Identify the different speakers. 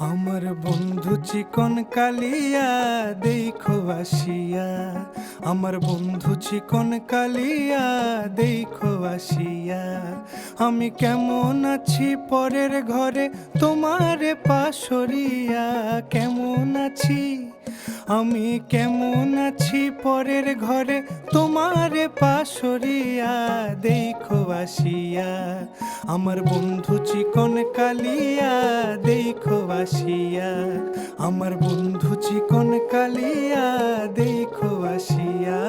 Speaker 1: আমার বন্ধু চিকন কালিয়া দেখো আসিয়া, আমার বন্ধু চিকন কালিয়া দেখো আসিয়া। আমি কেমন আছি পরের ঘরে তোমারে পাশরিয়া, কেমন আছি আমি কেমন আছি পরের ঘরে তোমারে পাশরিয়া দেখো আসিয়া। আমার বন্ধু চিকন কালিয়া দেখো আসিয়া, আমার বন্ধু চিকন কালিয়া দেখো আসিয়া।